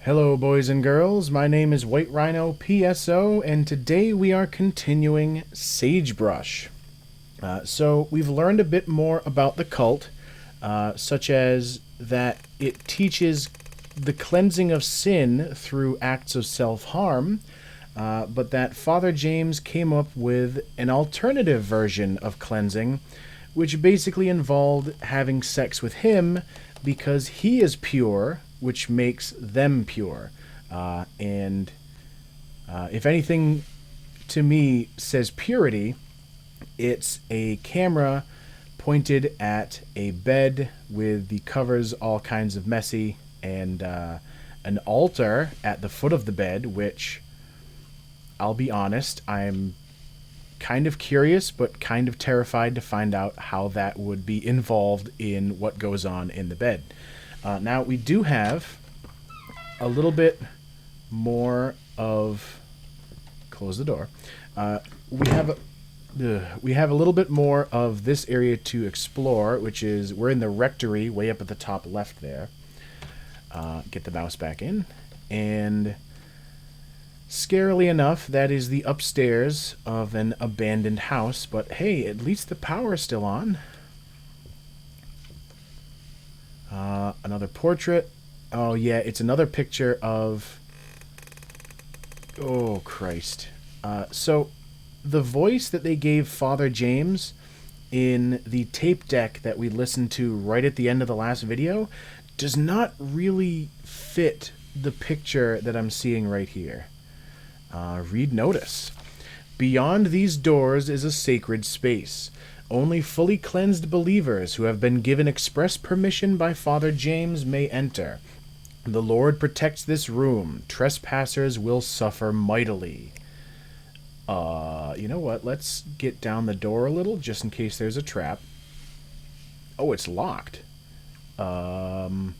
Hello boys and girls, my name is White Rhino PSO, and today we are continuing Sagebrush. So we've learned a bit more about the cult, such as that it teaches the cleansing of sin through acts of self-harm, but that Father James came up with an alternative version of cleansing, which basically involved having sex with him because he is pure, which makes them pure. And if anything to me says purity, it's a camera pointed at a bed with the covers all kinds of messy, and an altar at the foot of the bed, which, I'll be honest, I'm kind of curious but kind of terrified to find out how that would be involved in what goes on in the bed. Now, we do have a little bit more of... Close the door. We have a little bit more of this area to explore, which is... We're in the rectory way up at the top left there. Get the mouse back in. And scarily enough, that is the upstairs of an abandoned house. But hey, at least the power is still on. Another portrait. Oh, yeah, it's another picture of... Oh, Christ. So, the voice that they gave Father James in the tape deck that we listened to right at the end of the last video does not really fit the picture that I'm seeing right here. Read notice. Beyond these doors is a sacred space. Only fully cleansed believers who have been given express permission by Father James may enter. The Lord protects this room. Trespassers will suffer mightily. You know what? Let's get down the door a little, just in case there's a trap. Oh, it's locked. Well,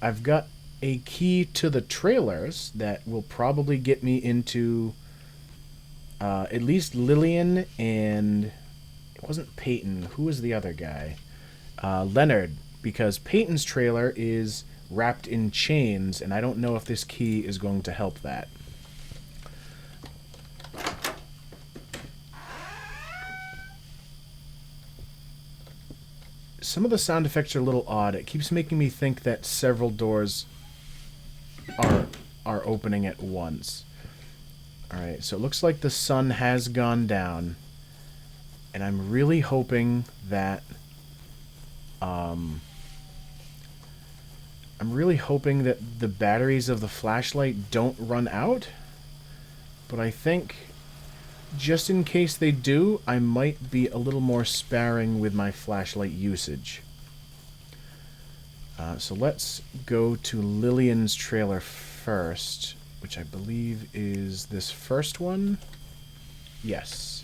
I've got a key to the trailers that will probably get me into at least Lillian and... It wasn't Peyton. Who was the other guy? Leonard, because Peyton's trailer is wrapped in chains, and I don't know if this key is going to help that. Some of the sound effects are a little odd. It keeps making me think that several doors are opening at once. Alright, so it looks like the sun has gone down. And I'm really hoping that the batteries of the flashlight don't run out. But I think, just in case they do, I might be a little more sparing with my flashlight usage. So let's go to Lillian's trailer first, which I believe is this first one. Yes.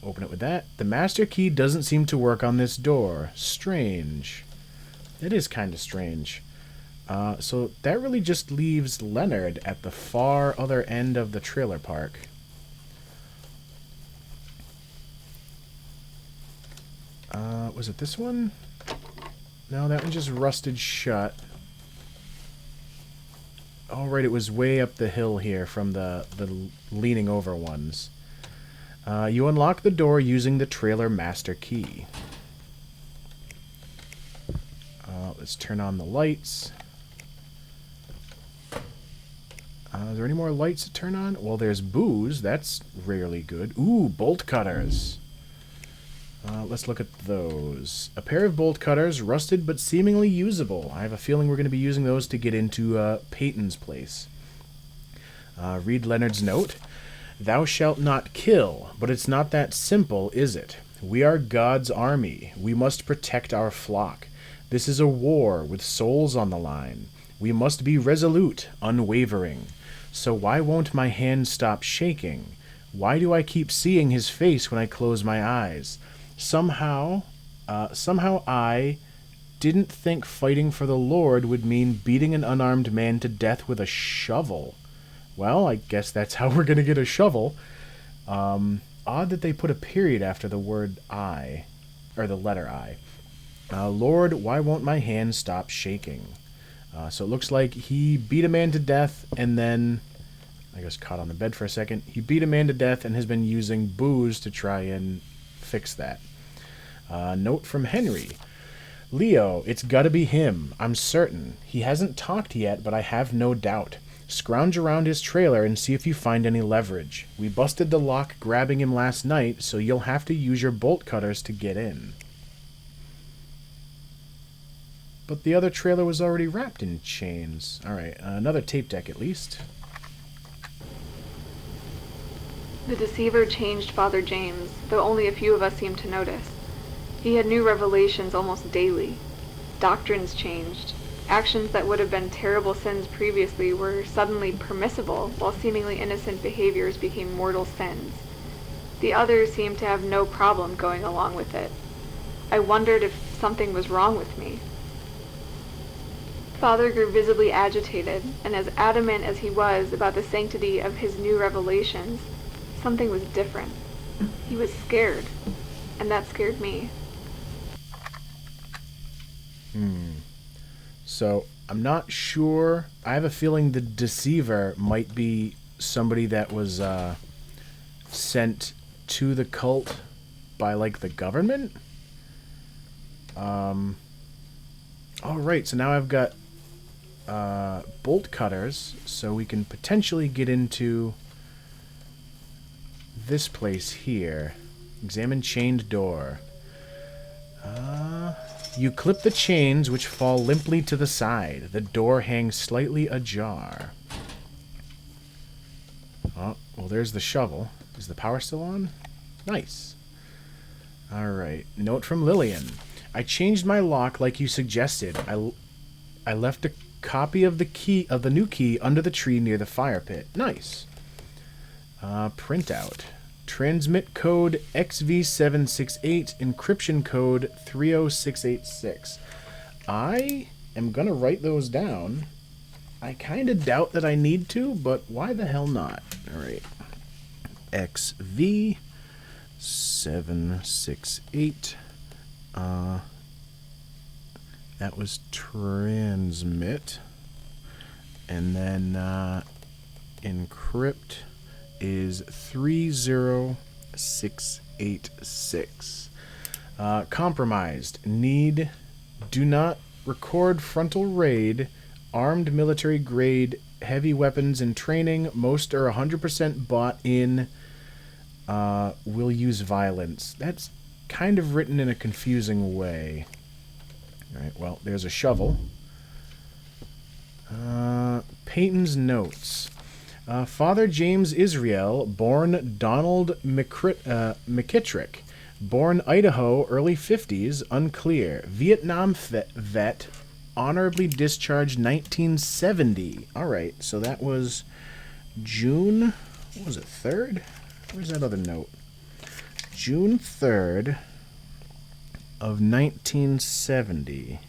Open it with that. The master key doesn't seem to work on this door. Strange. It is kind of strange. So that really just leaves Leonard at the far other end of the trailer park. Was it this one? No, that one just rusted shut. Oh, right, it was way up the hill here from the leaning over ones. You unlock the door using the trailer master key. Let's turn on the lights. Is there any more lights to turn on? Well, there's booze. That's rarely good. Ooh, bolt cutters. Let's look at those. A pair of bolt cutters, rusted but seemingly usable. I have a feeling we're going to be using those to get into Peyton's place. Read Leonard's note. Thou shalt not kill, but it's not that simple, is it? We are God's army. We must protect our flock. This is a war with souls on the line. We must be resolute, unwavering. So why won't my hand stop shaking? Why do I keep seeing his face when I close my eyes? Somehow I didn't think fighting for the Lord would mean beating an unarmed man to death with a shovel. Well, I guess that's how we're going to get a shovel. Odd that they put a period after the word I, or the letter I. Lord, why won't my hand stop shaking? So it looks like he beat a man to death and then, I guess caught on the bed for a second, he beat a man to death and has been using booze to try and fix that. Note from Henry. Leo, it's gotta be him. I'm certain. He hasn't talked yet, but I have no doubt. Scrounge around his trailer and see if you find any leverage. We busted the lock grabbing him last night, so you'll have to use your bolt cutters to get in. But the other trailer was already wrapped in chains. Alright, another tape deck at least. The deceiver changed Father James, though only a few of us seemed to notice. He had new revelations almost daily. Doctrines changed. Actions that would have been terrible sins previously were suddenly permissible, while seemingly innocent behaviors became mortal sins. The others seemed to have no problem going along with it. I wondered if something was wrong with me. Father grew visibly agitated, and as adamant as he was about the sanctity of his new revelations, something was different. He was scared, and that scared me. So, I'm not sure. I have a feeling the deceiver might be somebody that was sent to the cult by, like, the government? Alright, so now I've got bolt cutters, so we can potentially get into this place here. Examine chained door. You clip the chains, which fall limply to the side. The door hangs slightly ajar. Oh, well, there's the shovel. Is the power still on? Nice. Alright. Note from Lillian. I changed my lock like you suggested. I left a copy of the new key under the tree near the fire pit. Nice. Printout. Transmit code XV768, encryption code 30686. I am going to write those down. I kind of doubt that I need to, but why the hell not? All right. XV768. That was transmit. And then encrypt is 30686. Compromised. Do not record frontal raid, armed military grade, heavy weapons and training. Most are 100% bought in. Will use violence. That's kind of written in a confusing way. Alright, well, there's a shovel. Peyton's notes. Father James Israel, born Donald McKittrick, born Idaho, early 50s, unclear. Vietnam vet, honorably discharged 1970. Alright, so that was June, what was it, 3rd? Where's that other note? June 3rd of 1970.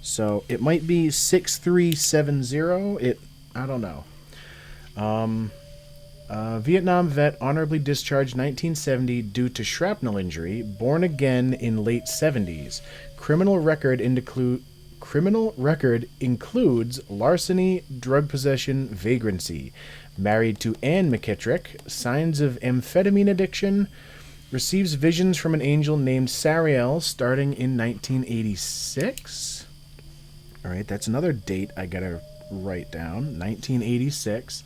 So it might be 6370. I don't know. Vietnam vet, honorably discharged 1970 due to shrapnel injury. Born again in late 70s. Criminal record includes larceny, drug possession, vagrancy. Married to Ann McKittrick. Signs of amphetamine addiction. Receives visions from an angel named Sariel starting in 1986. Alright, that's another date I gotta write down. 1986.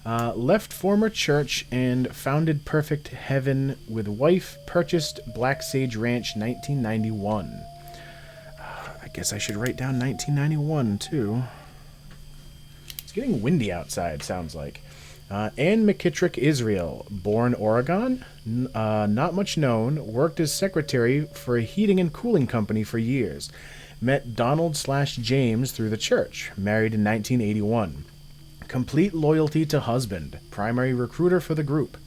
Left former church and founded Perfect Heaven with wife. Purchased Black Sage Ranch 1991. I guess I should write down 1991 too. It's getting windy outside, sounds like. Ann McKittrick Israel, born Oregon, not much known, worked as secretary for a heating and cooling company for years. Met Donald/James through the church, married in 1981. Complete loyalty to husband, primary recruiter for the group.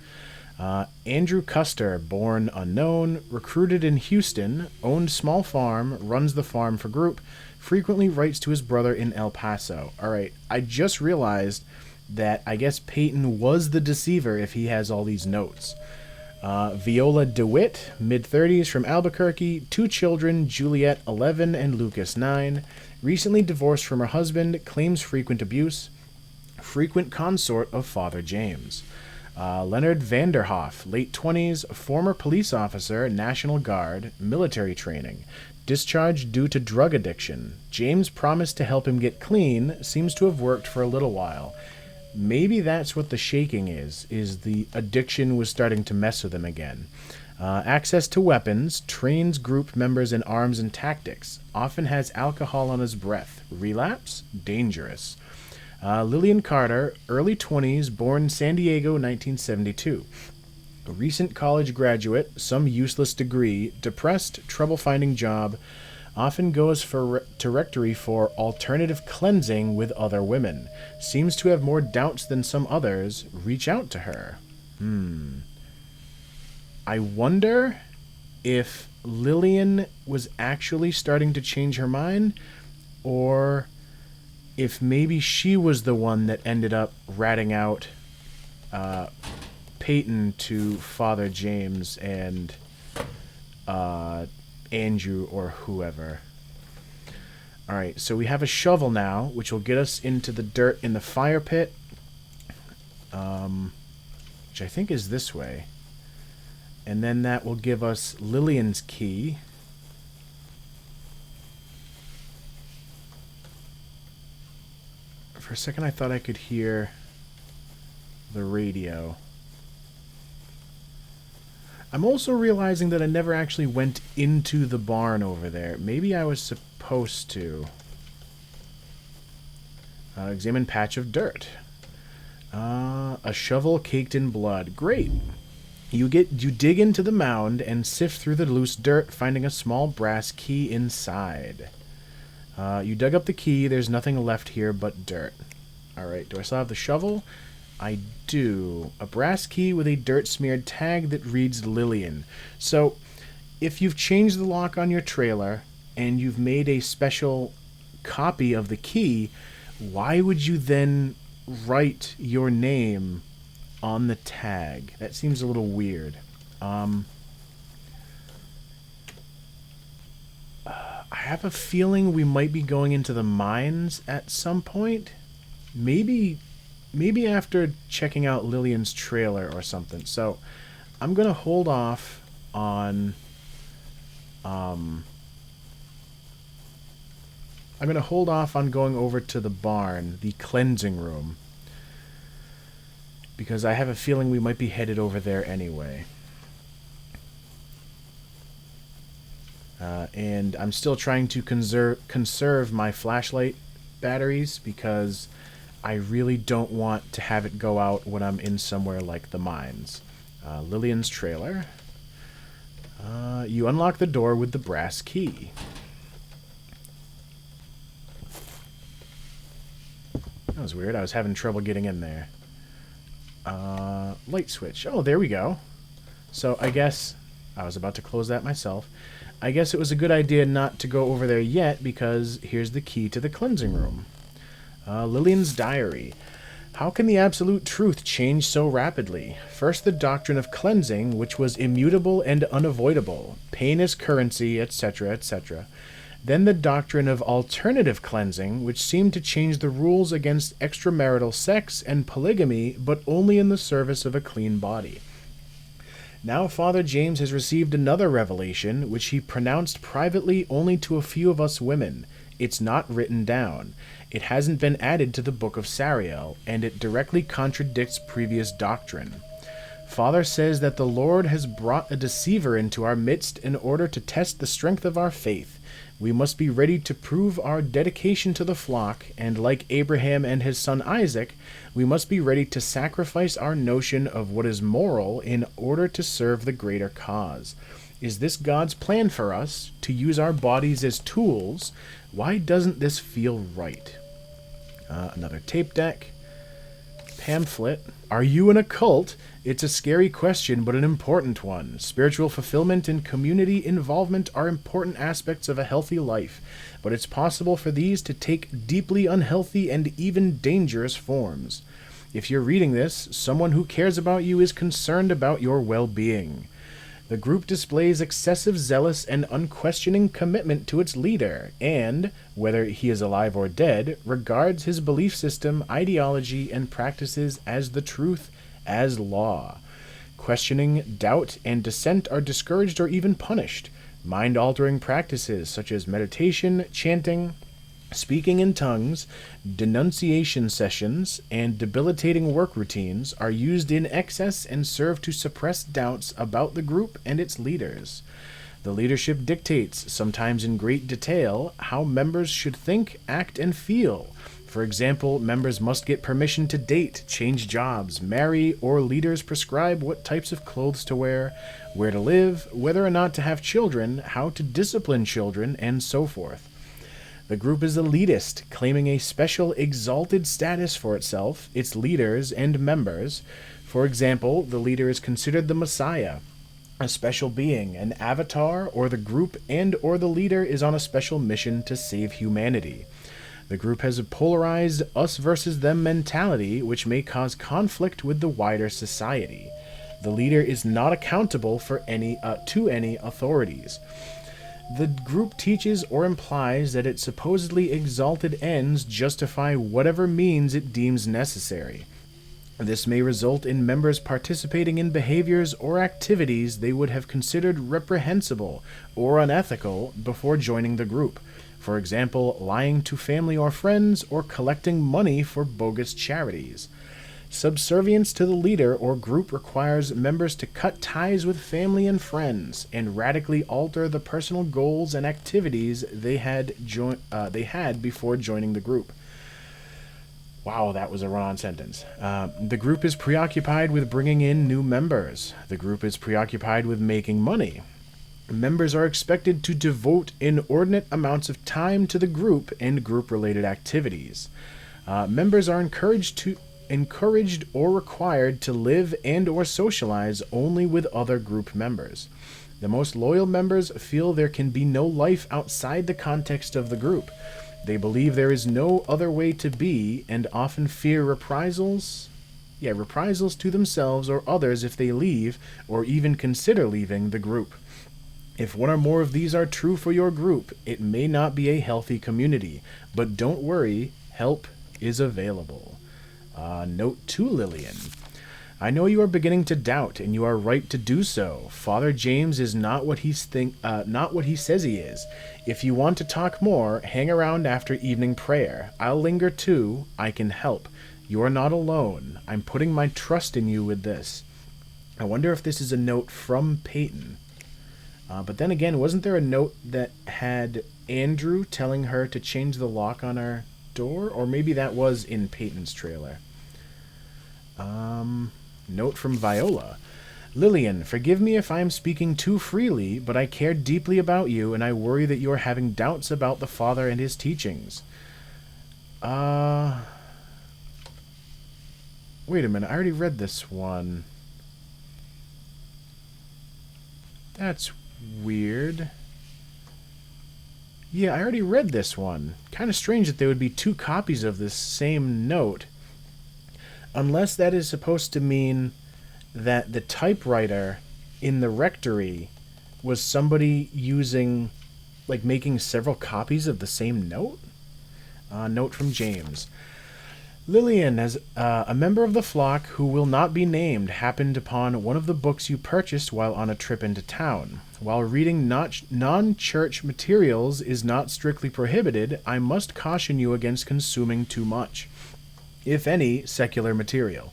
Andrew Custer, born unknown, recruited in Houston, owned small farm, runs the farm for group, frequently writes to his brother in El Paso. Alright, I just realized that I guess Peyton was the deceiver if he has all these notes. Viola DeWitt, mid-30s, from Albuquerque, 2 children, Juliet, 11, and Lucas, 9. Recently divorced from her husband, claims frequent abuse. Frequent consort of Father James. Leonard Vanderhoff, late 20s, former police officer, National Guard, military training. Discharged due to drug addiction. James promised to help him get clean, seems to have worked for a little while. Maybe that's what the shaking is the addiction was starting to mess with him again. Access to weapons, trains group members in arms and tactics, often has alcohol on his breath. Relapse? Dangerous. Lillian Carter, early 20s, born San Diego, 1972. A recent college graduate, some useless degree, depressed, trouble finding job, often goes for directory for alternative cleansing with other women. Seems to have more doubts than some others. Reach out to her. I wonder if Lillian was actually starting to change her mind, or if maybe she was the one that ended up ratting out Peyton to Father James and Andrew or whoever. Alright, so we have a shovel now, which will get us into the dirt in the fire pit, which I think is this way. And then that will give us Lillian's key. For a second I thought I could hear the radio. I'm also realizing that I never actually went into the barn over there. Maybe I was supposed to. Examine patch of dirt. A shovel caked in blood. Great. You dig into the mound and sift through the loose dirt, finding a small brass key inside. You dug up the key. There's nothing left here but dirt. Alright, do I still have the shovel? I do. A brass key with a dirt-smeared tag that reads Lillian. So, if you've changed the lock on your trailer, and you've made a special copy of the key, why would you then write your name on the tag? That seems a little weird. I have a feeling we might be going into the mines at some point. Maybe after checking out Lillian's trailer or something. So I'm gonna hold off on going over to the barn, the cleansing room, because I have a feeling we might be headed over there anyway. And I'm still trying to conserve my flashlight batteries, because I really don't want to have it go out when I'm in somewhere like the mines. Lillian's trailer. You unlock the door with the brass key. That was weird. I was having trouble getting in there. Light switch. Oh, there we go. So I guess I was about to close that myself. I guess it was a good idea not to go over there yet, because here's the key to the cleansing room. Lillian's diary. How can the absolute truth change so rapidly? First, the doctrine of cleansing, which was immutable and unavoidable. Pain as currency, etc., etc. Then the doctrine of alternative cleansing, which seemed to change the rules against extramarital sex and polygamy, but only in the service of a clean body. Now Father James has received another revelation, which he pronounced privately only to a few of us women. It's not written down. It hasn't been added to the Book of Sariel, and it directly contradicts previous doctrine. Father says that the Lord has brought a deceiver into our midst in order to test the strength of our faith. We must be ready to prove our dedication to the flock, and like Abraham and his son Isaac, we must be ready to sacrifice our notion of what is moral in order to serve the greater cause. Is this God's plan for us, to use our bodies as tools? Why doesn't this feel right? Another tape deck. Pamphlet. Are you in a cult? It's a scary question, but an important one. Spiritual fulfillment and community involvement are important aspects of a healthy life, but it's possible for these to take deeply unhealthy and even dangerous forms. If you're reading this, someone who cares about you is concerned about your well-being. The group displays excessive zealous and unquestioning commitment to its leader and, whether he is alive or dead, regards his belief system, ideology, and practices as the truth, as law. Questioning, doubt, and dissent are discouraged or even punished. Mind-altering practices such as meditation, chanting, speaking in tongues, denunciation sessions, and debilitating work routines are used in excess and serve to suppress doubts about the group and its leaders. The leadership dictates, sometimes in great detail, how members should think, act, and feel. For example, members must get permission to date, change jobs, marry, or leaders prescribe what types of clothes to wear, where to live, whether or not to have children, how to discipline children, and so forth. The group is elitist, claiming a special exalted status for itself, its leaders, and members. For example, the leader is considered the Messiah, a special being, an avatar, or the group and/or the leader is on a special mission to save humanity. The group has a polarized us versus them mentality, which may cause conflict with the wider society. The leader is not accountable for to any authorities. The group teaches or implies that its supposedly exalted ends justify whatever means it deems necessary. This may result in members participating in behaviors or activities they would have considered reprehensible or unethical before joining the group. For example, lying to family or friends or collecting money for bogus charities. Subservience to the leader or group requires members to cut ties with family and friends and radically alter the personal goals and activities they had before joining the group. Wow, that was a run-on sentence. The group is preoccupied with bringing in new members. The group is preoccupied with making money. Members are expected to devote inordinate amounts of time to the group and group-related activities. Members are encouraged or required to live and or socialize only with other group members. The most loyal members feel there can be no life outside the context of the group. They believe there is no other way to be and often fear reprisals to themselves or others if they leave or even consider leaving the group. If one or more of these are true for your group, it may not be a healthy community, but don't worry, help is available. Note to Lillian. I know you are beginning to doubt, and you are right to do so. Father James is not what he says he is. If you want to talk more, hang around after evening prayer. I'll linger too. I can help. You are not alone. I'm putting my trust in you with this. I wonder if this is a note from Peyton. But then again, wasn't there a note that had Andrew telling her to change the lock on our door? Or maybe that was in Peyton's trailer. Note from Viola. Lillian, forgive me if I am speaking too freely, but I care deeply about you, and I worry that you are having doubts about the Father and his teachings. Wait a minute, I already read this one. That's weird. Yeah, I already read this one. Kind of strange that there would be two copies of this same note. Unless that is supposed to mean that the typewriter in the rectory was somebody using, like, making several copies of the same note? Note from James. Lillian, as a member of the flock who will not be named, happened upon one of the books you purchased while on a trip into town. While reading non-church materials is not strictly prohibited, I must caution you against consuming too much, if any, secular material.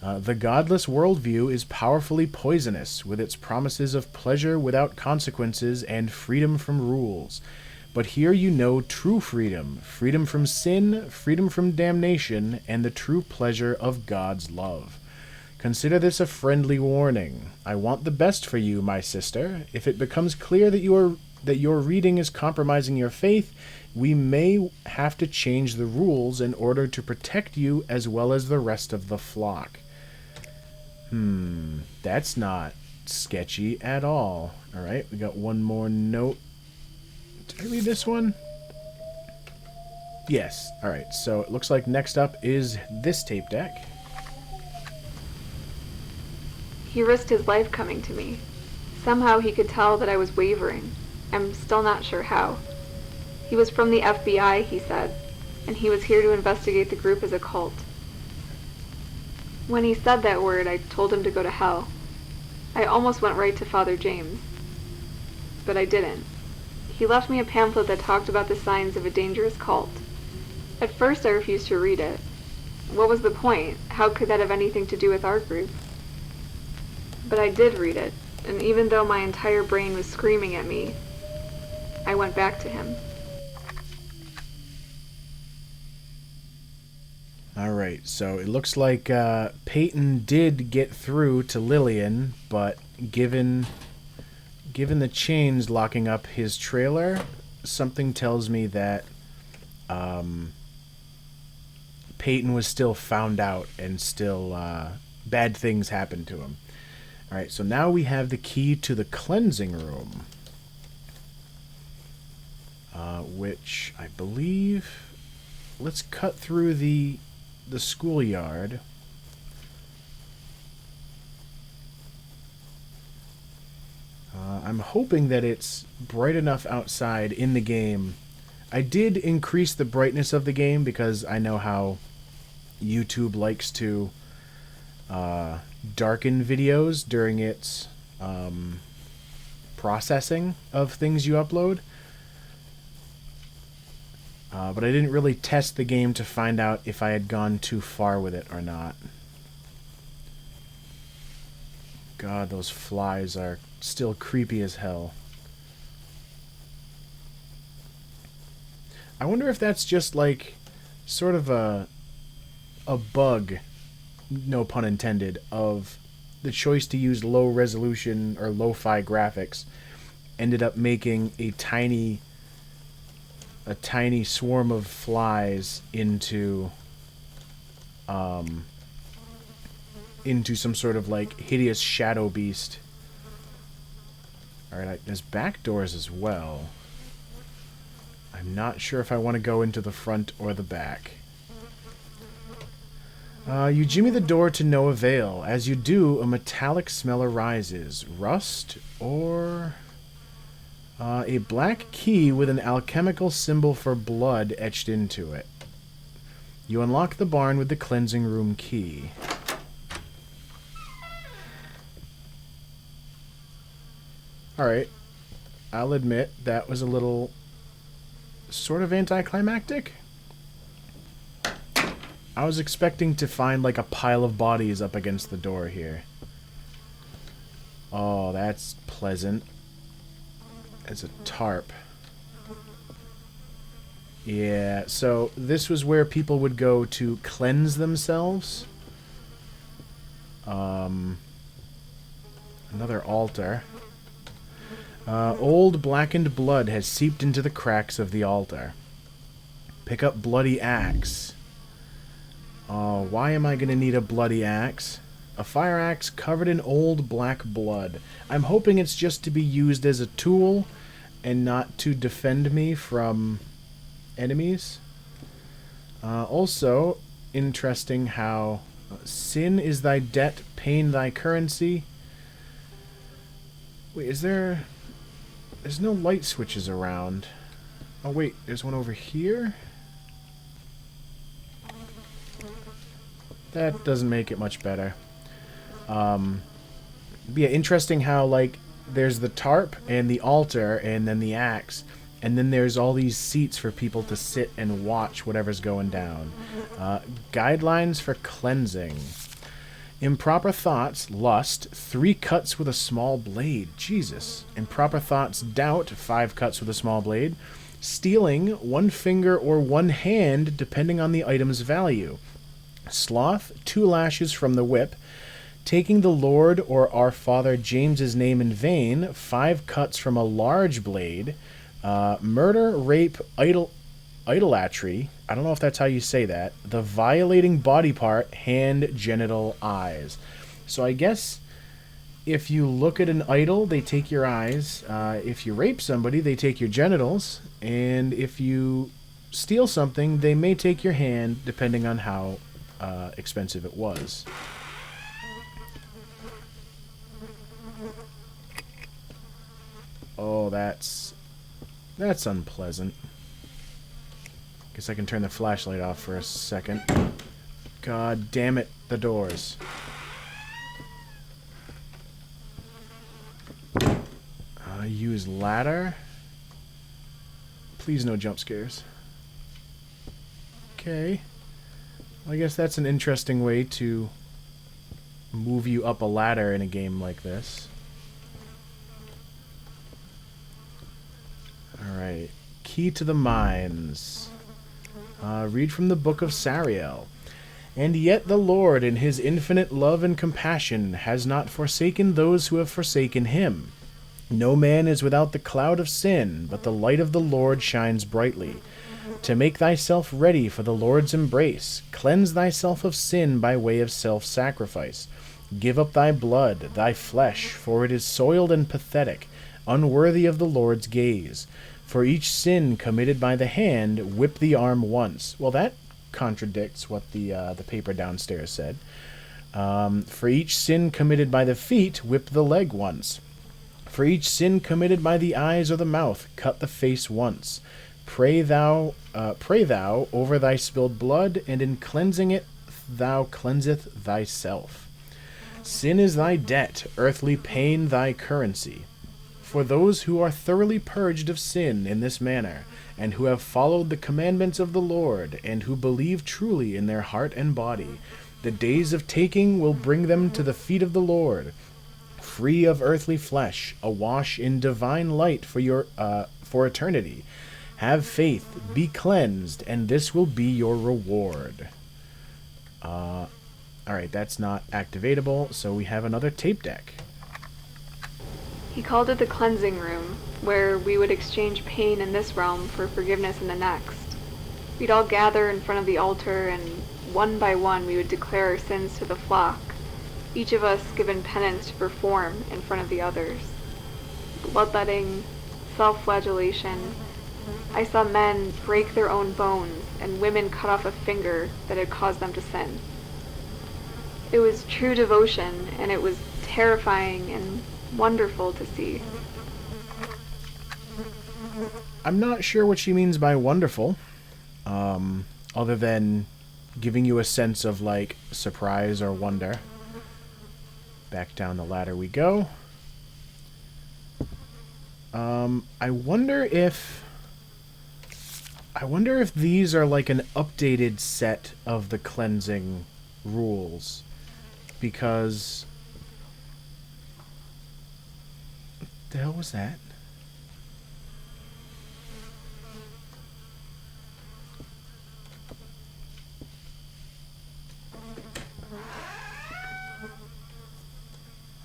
The godless worldview is powerfully poisonous, with its promises of pleasure without consequences and freedom from rules. But here you know true freedom, freedom from sin, freedom from damnation, and the true pleasure of God's love. Consider this a friendly warning. I want the best for you, my sister. If it becomes clear that your reading is compromising your faith, we may have to change the rules in order to protect you as well as the rest of the flock. That's not sketchy at all. Alright, we got one more note. Did I read this one? Yes. Alright, so it looks like next up is this tape deck. He risked his life coming to me. Somehow he could tell that I was wavering. I'm still not sure how. He was from the FBI, he said, and he was here to investigate the group as a cult. When he said that word, I told him to go to hell. I almost went right to Father James. But I didn't. He left me a pamphlet that talked about the signs of a dangerous cult. At first I refused to read it. What was the point? How could that have anything to do with our group? But I did read it, and even though my entire brain was screaming at me, I went back to him. Alright, so it looks like Peyton did get through to Lillian, but given the chains locking up his trailer, something tells me that Peyton was still found out and still bad things happened to him. Alright, so now we have the key to the cleansing room, which I believe... Let's cut through the schoolyard. I'm hoping that it's bright enough outside in the game. I did increase the brightness of the game because I know how YouTube likes to darken videos during its processing of things you upload. But I didn't really test the game to find out if I had gone too far with it or not. God, those flies are still creepy as hell. I wonder if that's just like sort of a bug, no pun intended, of the choice to use low resolution or lo-fi graphics ended up making a tiny swarm of flies into some sort of like hideous shadow beast. Alright, there's back doors as well. I'm not sure if I want to go into the front or the back. You jimmy the door to no avail. As you do, a metallic smell arises. Rust or... a black key with an alchemical symbol for blood etched into it. You unlock the barn with the cleansing room key. Alright. I'll admit that was a little sort of anticlimactic. I was expecting to find like a pile of bodies up against the door here. Oh, that's pleasant. It's a tarp. Yeah, so this was where people would go to cleanse themselves. Another altar. Old blackened blood has seeped into the cracks of the altar. Pick up bloody axe. Oh, why am I going to need a bloody axe? A fire axe covered in old black blood. I'm hoping it's just to be used as a tool and not to defend me from enemies. Also, interesting how sin is thy debt, pain thy currency. Wait, is there... There's no light switches around. Oh wait, there's one over here? That doesn't make it much better. Yeah, interesting how, like, there's the tarp and the altar and then the axe, and then there's all these seats for people to sit and watch whatever's going down. Guidelines for cleansing. Improper thoughts, lust, 3 cuts with a small blade. Jesus. Improper thoughts, doubt, 5 cuts with a small blade. Stealing, 1 finger or 1 hand, depending on the item's value. Sloth, 2 lashes from the whip. Taking the Lord or our Father James's name in vain, 5 cuts from a large blade. Murder, rape, idolatry, I don't know if that's how you say that. The violating body part, hand, genital, eyes. So I guess if you look at an idol, they take your eyes. If you rape somebody, they take your genitals. And if you steal something, they may take your hand, depending on how expensive it was. Oh, that's unpleasant. Guess I can turn the flashlight off for a second. God damn it, the doors. Use ladder. Please no jump scares. Okay. Well, I guess that's an interesting way to move you up a ladder in a game like this. Alright. Key to the mines. Read from the Book of Sariel. And yet the Lord, in his infinite love and compassion, has not forsaken those who have forsaken him. No man is without the cloud of sin, but the light of the Lord shines brightly. To make thyself ready for the Lord's embrace, cleanse thyself of sin by way of self-sacrifice. Give up thy blood, thy flesh, for it is soiled and pathetic, unworthy of the Lord's gaze. For each sin committed by the hand, whip the arm once. Well, that contradicts what the paper downstairs said. For each sin committed by the feet, whip the leg once. For each sin committed by the eyes or the mouth, cut the face once. Pray thou over thy spilled blood, and in cleansing it thou cleanseth thyself. Sin is thy debt, earthly pain thy currency. For those who are thoroughly purged of sin in this manner, and who have followed the commandments of the Lord, and who believe truly in their heart and body, the days of taking will bring them to the feet of the Lord, free of earthly flesh, awash in divine light for eternity. Have faith, be cleansed, and this will be your reward. Alright, that's not activatable, so we have another tape deck. He called it the cleansing room, where we would exchange pain in this realm for forgiveness in the next. We'd all gather in front of the altar, and one by one we would declare our sins to the flock, each of us given penance to perform in front of the others. Bloodletting, self-flagellation. I saw men break their own bones, and women cut off a finger that had caused them to sin. It was true devotion, and it was terrifying and wonderful to see. I'm not sure what she means by wonderful, other than giving you a sense of, like, surprise or wonder. Back down the ladder we go. I wonder if these are like an updated set of the cleansing rules, because what the hell was that?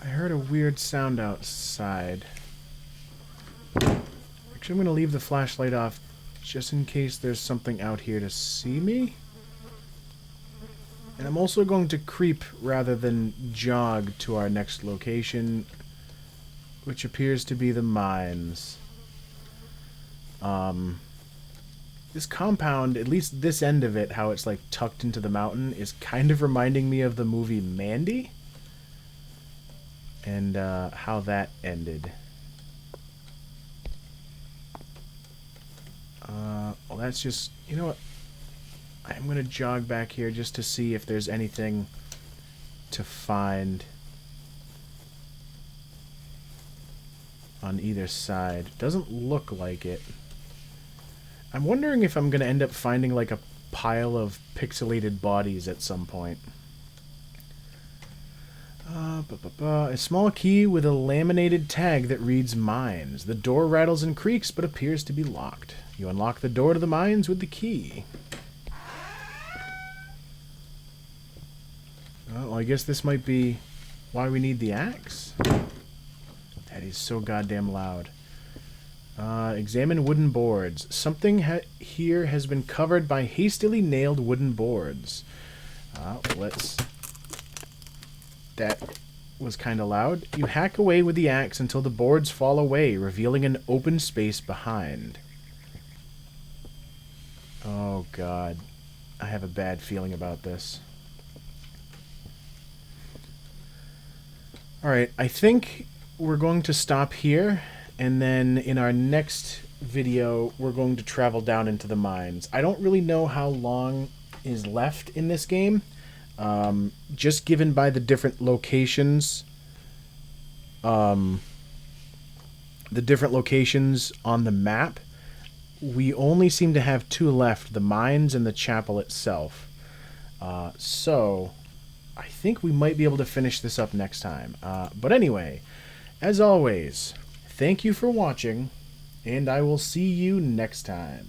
I heard a weird sound outside. Actually, I'm going to leave the flashlight off just in case there's something out here to see me. And I'm also going to creep rather than jog to our next location, which appears to be the mines. This compound, at least this end of it, how it's like tucked into the mountain, is kind of reminding me of the movie Mandy. And how that ended. Well, that's just... You know what? I'm going to jog back here just to see if there's anything to find on either side. Doesn't look like it. I'm wondering if I'm going to end up finding like a pile of pixelated bodies at some point. A small key with a laminated tag that reads mines. The door rattles and creaks but appears to be locked. You unlock the door to the mines with the key. Well, I guess this might be why we need the axe. That is so goddamn loud. Examine wooden boards. Something here has been covered by hastily nailed wooden boards. That was kind of loud. You hack away with the axe until the boards fall away, revealing an open space behind. Oh god. I have a bad feeling about this. Alright, I think we're going to stop here and then in our next video, we're going to travel down into the mines. I don't really know how long is left in this game, just given by the different locations, on the map. We only seem to have 2 left, the mines and the chapel itself. So I think we might be able to finish this up next time. But anyway, as always, thank you for watching, and I will see you next time.